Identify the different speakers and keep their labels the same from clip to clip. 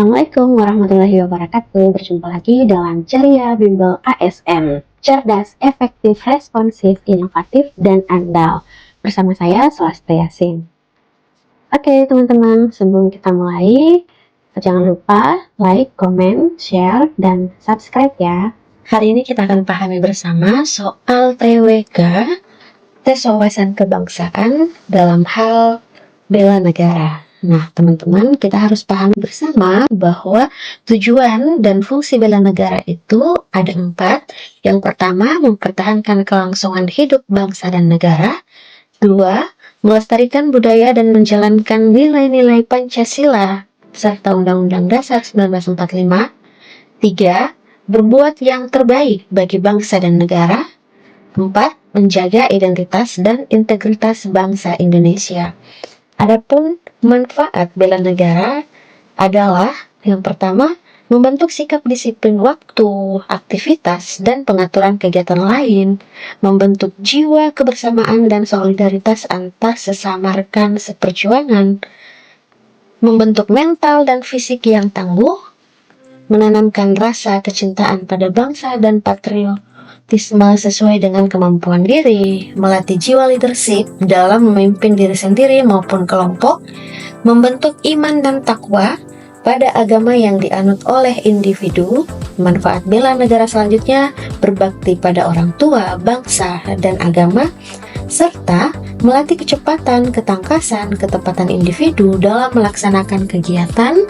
Speaker 1: Assalamualaikum warahmatullahi wabarakatuh. Berjumpa lagi dalam Ceria Bimbel ASN. Cerdas, efektif, responsif, inovatif, dan andal. Bersama saya, Swasta Yasin. Oke teman-teman, sebelum kita mulai, jangan lupa like, comment, share, dan subscribe ya. Hari ini kita akan pahami bersama soal TWK, tes wawasan kebangsaan dalam hal bela negara. Nah, teman-teman, kita harus pahami bersama bahwa tujuan dan fungsi bela negara itu ada 4. Yang pertama, mempertahankan kelangsungan hidup bangsa dan negara. 2, melestarikan budaya dan menjalankan nilai-nilai Pancasila serta Undang-Undang Dasar 1945. 3, berbuat yang terbaik bagi bangsa dan negara. 4, menjaga identitas dan integritas bangsa Indonesia. Adapun manfaat bela negara adalah yang pertama, membentuk sikap disiplin waktu, aktivitas, dan pengaturan kegiatan lain, membentuk jiwa kebersamaan dan solidaritas antar sesama rekan seperjuangan, membentuk mental dan fisik yang tangguh, menanamkan rasa kecintaan pada bangsa dan patriotisme sesuai dengan kemampuan diri, melatih jiwa leadership dalam memimpin diri sendiri maupun kelompok, membentuk iman dan takwa pada agama yang dianut oleh individu. Manfaat bela negara selanjutnya berbakti pada orang tua, bangsa, dan agama, serta melatih kecepatan, ketangkasan, ketepatan individu dalam melaksanakan kegiatan,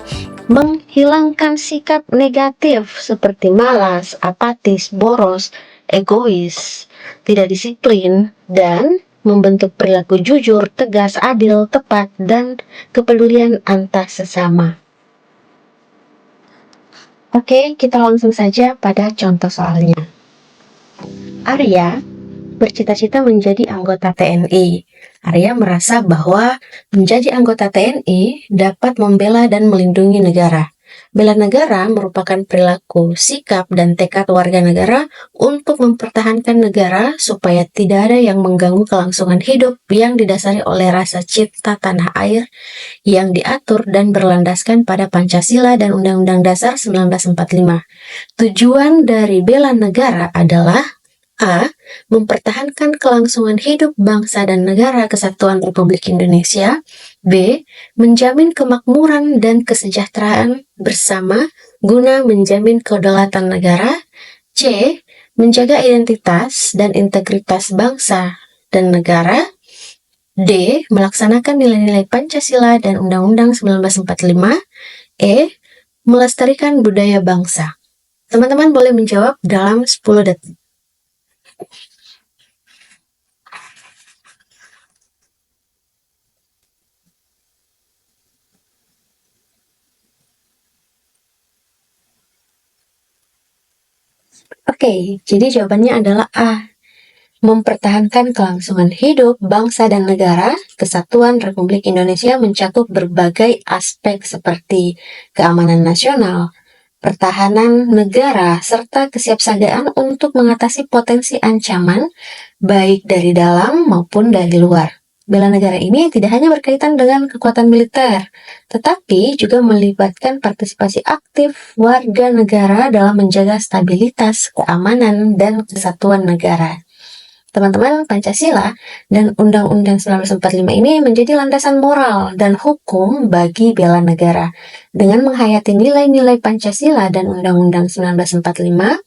Speaker 1: menghilangkan sikap negatif seperti malas, apatis, boros, egois, tidak disiplin, dan membentuk perilaku jujur, tegas, adil, tepat, dan kepedulian antar sesama. Oke, kita langsung saja pada contoh soalnya. Arya bercita-cita menjadi anggota TNI. Arya merasa bahwa menjadi anggota TNI dapat membela dan melindungi negara. Bela negara merupakan perilaku, sikap, dan tekad warga negara untuk mempertahankan negara supaya tidak ada yang mengganggu kelangsungan hidup yang didasari oleh rasa cinta tanah air yang diatur dan berlandaskan pada Pancasila dan Undang-Undang Dasar 1945. Tujuan dari bela negara adalah A. Mempertahankan kelangsungan hidup bangsa dan negara kesatuan Republik Indonesia. B. Menjamin kemakmuran dan kesejahteraan bersama guna menjamin kedaulatan negara. C. Menjaga identitas dan integritas bangsa dan negara. D. Melaksanakan nilai-nilai Pancasila dan Undang-Undang 1945. E. Melestarikan budaya bangsa. Teman-teman boleh menjawab dalam 10 detik. Oke, jadi jawabannya adalah A. Mempertahankan kelangsungan hidup bangsa dan negara, kesatuan Republik Indonesia mencakup berbagai aspek seperti keamanan nasional, pertahanan negara, serta kesiapsiagaan untuk mengatasi potensi ancaman baik dari dalam maupun dari luar. Bela negara ini tidak hanya berkaitan dengan kekuatan militer, tetapi juga melibatkan partisipasi aktif warga negara dalam menjaga stabilitas, keamanan, dan kesatuan negara. Teman-teman, Pancasila dan Undang-Undang 1945 ini menjadi landasan moral dan hukum bagi bela negara. Dengan menghayati nilai-nilai Pancasila dan Undang-Undang 1945,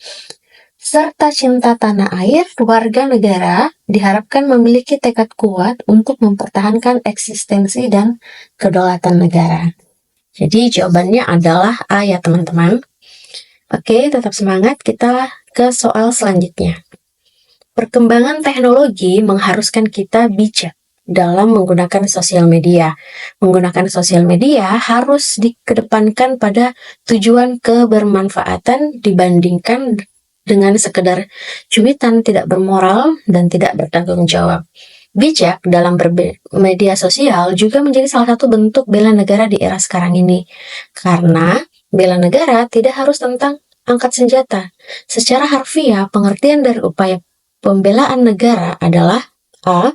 Speaker 1: serta cinta tanah air, warga negara diharapkan memiliki tekad kuat untuk mempertahankan eksistensi dan kedaulatan negara. Jadi jawabannya adalah A ya teman-teman. Oke, tetap semangat, kita ke soal selanjutnya. Perkembangan teknologi mengharuskan kita bijak dalam menggunakan sosial media. Menggunakan sosial media harus dikedepankan pada tujuan kebermanfaatan dibandingkan dengan sekedar cuitan tidak bermoral dan tidak bertanggung jawab. Bijak dalam bermedia sosial juga menjadi salah satu bentuk bela negara di era sekarang ini. Karena bela negara tidak harus tentang angkat senjata. Secara harfiah, pengertian dari upaya pembelaan negara adalah A.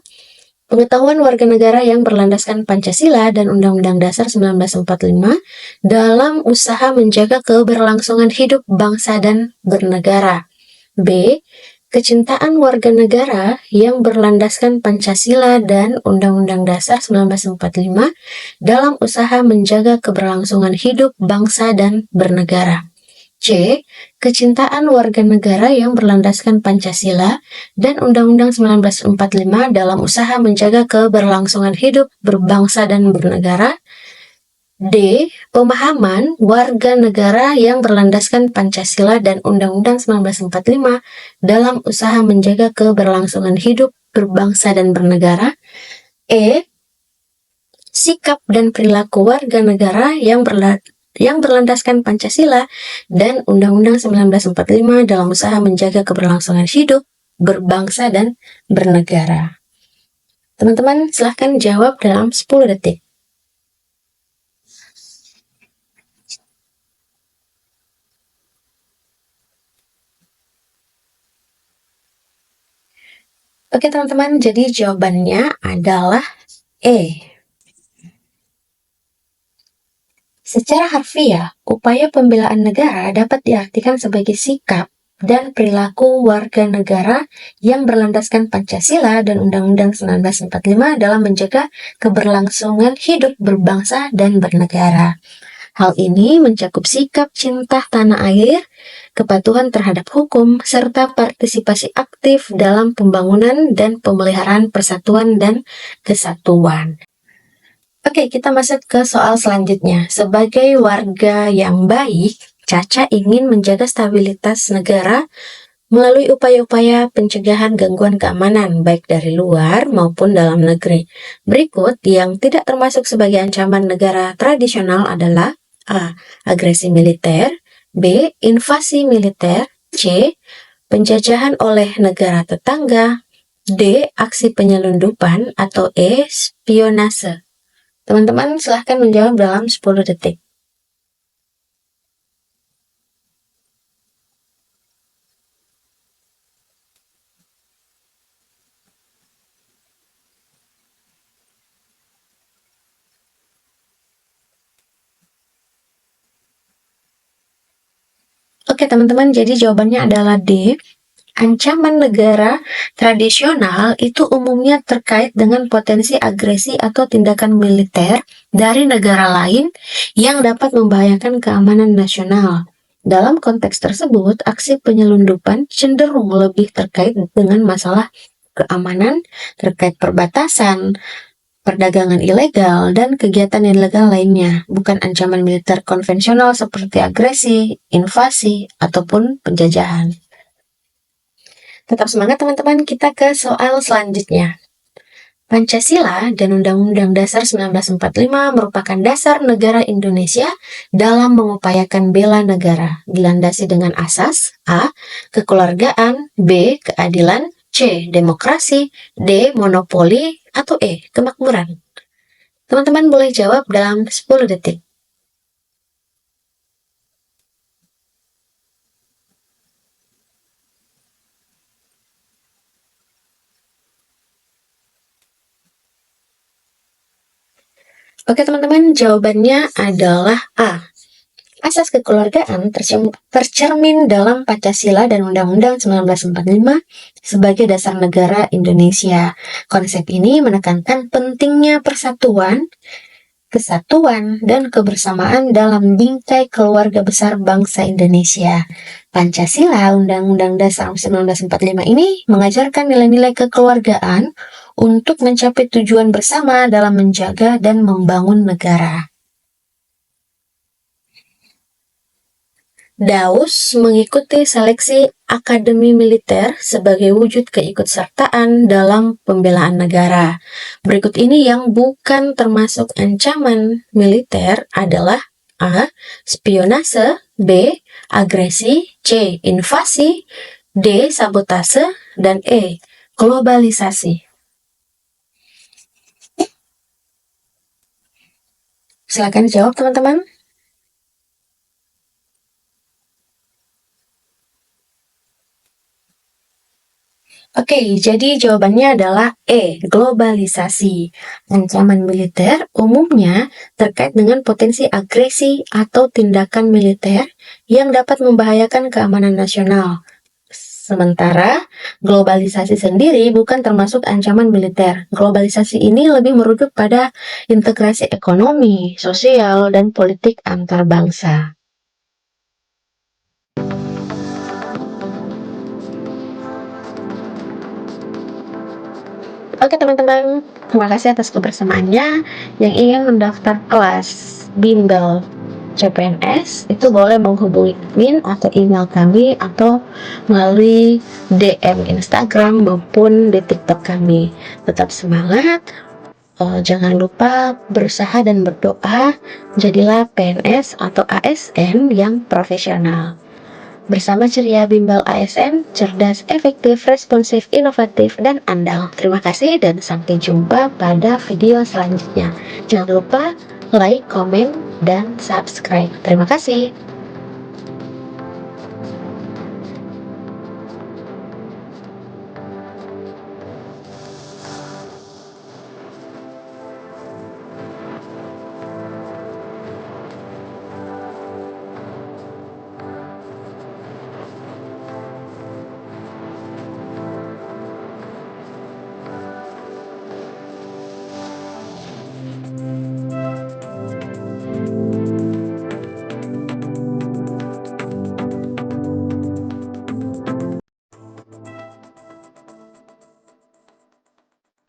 Speaker 1: Pengetahuan warga negara yang berlandaskan Pancasila dan Undang-Undang Dasar 1945 dalam usaha menjaga keberlangsungan hidup bangsa dan bernegara. B. Kecintaan warga negara yang berlandaskan Pancasila dan Undang-Undang Dasar 1945 dalam usaha menjaga keberlangsungan hidup bangsa dan bernegara. C. Kecintaan warga negara yang berlandaskan Pancasila dan Undang-Undang 1945 dalam usaha menjaga keberlangsungan hidup berbangsa dan bernegara. D. Pemahaman warga negara yang berlandaskan Pancasila dan Undang-Undang 1945 dalam usaha menjaga keberlangsungan hidup berbangsa dan bernegara. E. Sikap dan perilaku warga negara yang berlandaskan Pancasila dan Undang-Undang 1945 dalam usaha menjaga keberlangsungan hidup, berbangsa, dan bernegara. Teman-teman, silahkan jawab dalam 10 detik. Oke teman-teman, jadi jawabannya adalah E. Secara harfiah, upaya pembelaan negara dapat diartikan sebagai sikap dan perilaku warga negara yang berlandaskan Pancasila dan Undang-Undang 1945 dalam menjaga keberlangsungan hidup berbangsa dan bernegara. Hal ini mencakup sikap cinta tanah air, kepatuhan terhadap hukum, serta partisipasi aktif dalam pembangunan dan pemeliharaan persatuan dan kesatuan. Oke, kita masuk ke soal selanjutnya. Sebagai warga yang baik, Caca ingin menjaga stabilitas negara melalui upaya-upaya pencegahan gangguan keamanan, baik dari luar maupun dalam negeri. Berikut yang tidak termasuk sebagai ancaman negara tradisional adalah A. Agresi militer, B. Invasi militer, C. Penjajahan oleh negara tetangga, D. Aksi penyelundupan, atau E. Spionase. Teman-teman silahkan menjawab dalam 10 detik. Oke teman-teman, jadi jawabannya adalah D. Ancaman negara tradisional itu umumnya terkait dengan potensi agresi atau tindakan militer dari negara lain yang dapat membahayakan keamanan nasional. Dalam konteks tersebut, aksi penyelundupan cenderung lebih terkait dengan masalah keamanan terkait perbatasan, perdagangan ilegal, dan kegiatan ilegal lainnya, bukan ancaman militer konvensional seperti agresi, invasi, ataupun penjajahan. Tetap semangat teman-teman, kita ke soal selanjutnya. Pancasila dan Undang-Undang Dasar 1945 merupakan dasar negara Indonesia dalam mengupayakan bela negara, dilandasi dengan asas A. Kekeluargaan, B. Keadilan, C. Demokrasi, D. Monopoli, atau E. Kemakmuran. Teman-teman boleh jawab dalam 10 detik. Oke teman-teman, jawabannya adalah A. Asas kekeluargaan tercermin dalam Pancasila dan Undang-Undang 1945 sebagai dasar negara Indonesia. Konsep ini menekankan pentingnya persatuan, kesatuan, dan kebersamaan dalam bingkai keluarga besar bangsa Indonesia. Pancasila, Undang-Undang Dasar 1945 ini mengajarkan nilai-nilai kekeluargaan untuk mencapai tujuan bersama dalam menjaga dan membangun negara. Daus mengikuti seleksi Akademi Militer sebagai wujud keikutsertaan dalam pembelaan negara. Berikut ini yang bukan termasuk ancaman militer adalah A. Spionase, B. Agresi, C. Invasi, D. Sabotase, dan E. Globalisasi. Silakan jawab teman-teman. Oke, jadi jawabannya adalah E, globalisasi. Ancaman militer umumnya terkait dengan potensi agresi atau tindakan militer yang dapat membahayakan keamanan nasional. Sementara globalisasi sendiri bukan termasuk ancaman militer. Globalisasi ini lebih merujuk pada integrasi ekonomi, sosial, dan politik antar bangsa. Oke teman-teman, terima kasih atas kebersamaannya. Yang ingin mendaftar kelas bimbel CPNS itu boleh menghubungi admin atau email kami atau melalui DM Instagram maupun di TikTok kami. Tetap semangat, jangan lupa berusaha dan berdoa, jadilah PNS atau ASN yang profesional. Bersama Ceria Bimbel ASN, cerdas, efektif, responsif, inovatif, dan andal. Terima kasih dan sampai jumpa pada video selanjutnya. Jangan lupa like, komen, dan subscribe. Terima kasih.